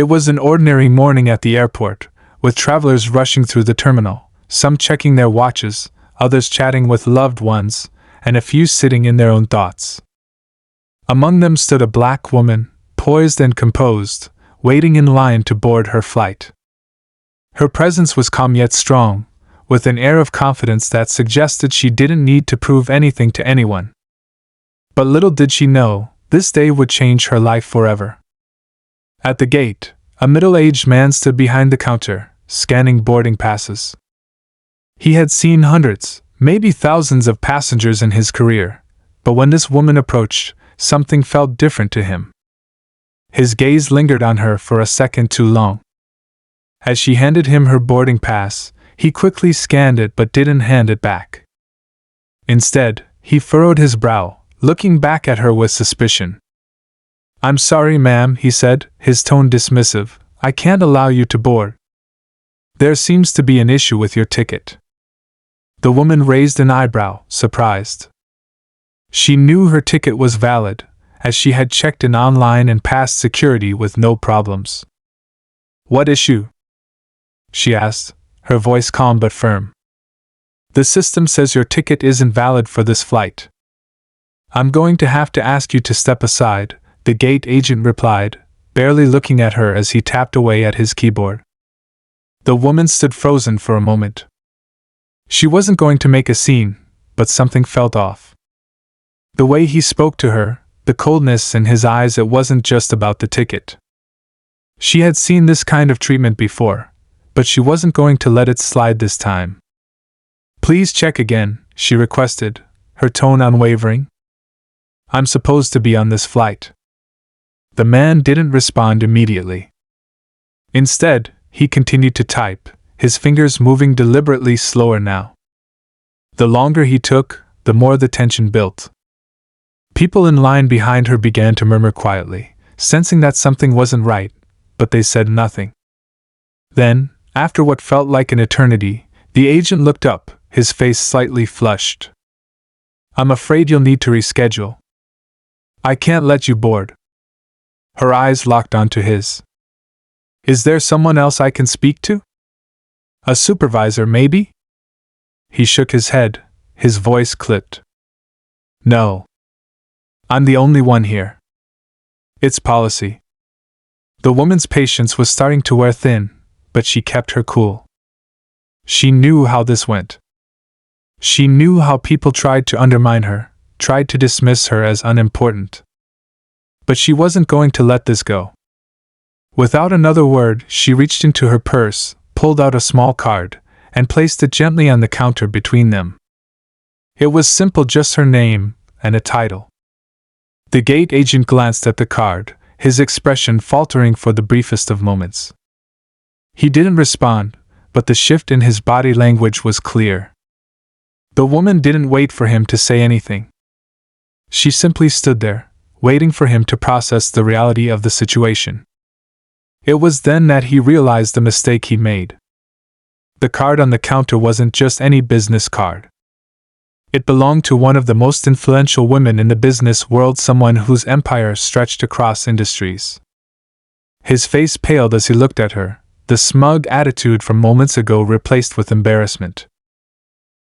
It was an ordinary morning at the airport, with travelers rushing through the terminal, some checking their watches, others chatting with loved ones, and a few sitting in their own thoughts. Among them stood a black woman, poised and composed, waiting in line to board her flight. Her presence was calm yet strong, with an air of confidence that suggested she didn't need to prove anything to anyone. But little did she know, this day would change her life forever. At the gate, a middle-aged man stood behind the counter, scanning boarding passes. He had seen hundreds, maybe thousands of passengers in his career, but when this woman approached, something felt different to him. His gaze lingered on her for a second too long. As she handed him her boarding pass, he quickly scanned it but didn't hand it back. Instead, he furrowed his brow, looking back at her with suspicion. "I'm sorry, ma'am," he said, his tone dismissive. "I can't allow you to board. There seems to be an issue with your ticket." The woman raised an eyebrow, surprised. She knew her ticket was valid, as she had checked in online and passed security with no problems. "What issue?" she asked, her voice calm but firm. "The system says your ticket isn't valid for this flight." "I'm going to have to ask you to step aside," the gate agent replied, barely looking at her as he tapped away at his keyboard. The woman stood frozen for a moment. She wasn't going to make a scene, but something felt off. The way he spoke to her, the coldness in his eyes, it wasn't just about the ticket. She had seen this kind of treatment before, but she wasn't going to let it slide this time. "Please check again," she requested, her tone unwavering. "I'm supposed to be on this flight." The man didn't respond immediately. Instead, he continued to type, his fingers moving deliberately slower now. The longer he took, the more the tension built. People in line behind her began to murmur quietly, sensing that something wasn't right, but they said nothing. Then, after what felt like an eternity, the agent looked up, his face slightly flushed. "I'm afraid you'll need to reschedule. I can't let you board." Her eyes locked onto his. "Is there someone else I can speak to? A supervisor, maybe?" He shook his head, his voice clipped. "No. I'm the only one here. It's policy." The woman's patience was starting to wear thin, but she kept her cool. She knew how this went. She knew how people tried to undermine her, tried to dismiss her as unimportant. But she wasn't going to let this go. Without another word, she reached into her purse, pulled out a small card, and placed it gently on the counter between them. It was simple, just her name and a title. The gate agent glanced at the card, his expression faltering for the briefest of moments. He didn't respond, but the shift in his body language was clear. The woman didn't wait for him to say anything. She simply stood there, waiting for him to process the reality of the situation. It was then that he realized the mistake he'd made. The card on the counter wasn't just any business card. It belonged to one of the most influential women in the business world, someone whose empire stretched across industries. His face paled as he looked at her, the smug attitude from moments ago replaced with embarrassment.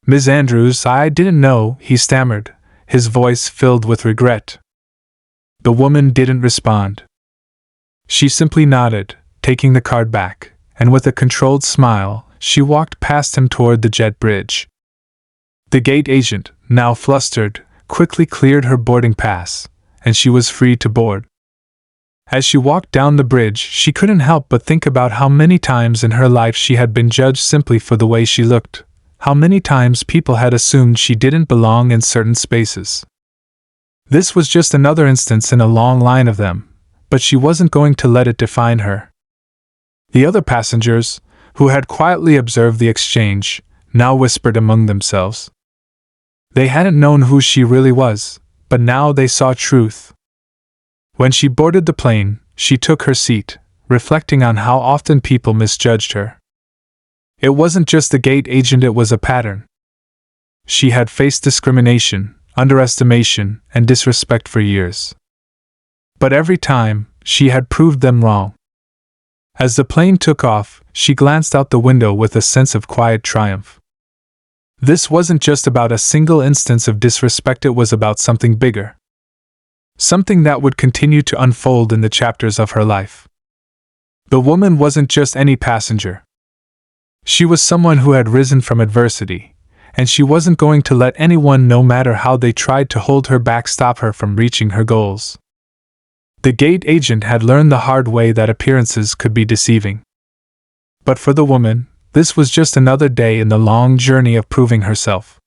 "Ms. Andrews, I didn't know," he stammered, his voice filled with regret. The woman didn't respond. She simply nodded, taking the card back, and with a controlled smile, she walked past him toward the jet bridge. The gate agent, now flustered, quickly cleared her boarding pass, and she was free to board. As she walked down the bridge, she couldn't help but think about how many times in her life she had been judged simply for the way she looked, how many times people had assumed she didn't belong in certain spaces. This was just another instance in a long line of them, but she wasn't going to let it define her. The other passengers, who had quietly observed the exchange, now whispered among themselves. They hadn't known who she really was, but now they saw truth. When she boarded the plane, she took her seat, reflecting on how often people misjudged her. It wasn't just the gate agent, it was a pattern. She had faced discrimination, underestimation, and disrespect for years. But every time, she had proved them wrong. As the plane took off, she glanced out the window with a sense of quiet triumph. This wasn't just about a single instance of disrespect, it was about something bigger. Something that would continue to unfold in the chapters of her life. The woman wasn't just any passenger. She was someone who had risen from adversity, and she wasn't going to let anyone, no matter how they tried to hold her back, stop her from reaching her goals. The gate agent had learned the hard way that appearances could be deceiving. But for the woman, this was just another day in the long journey of proving herself.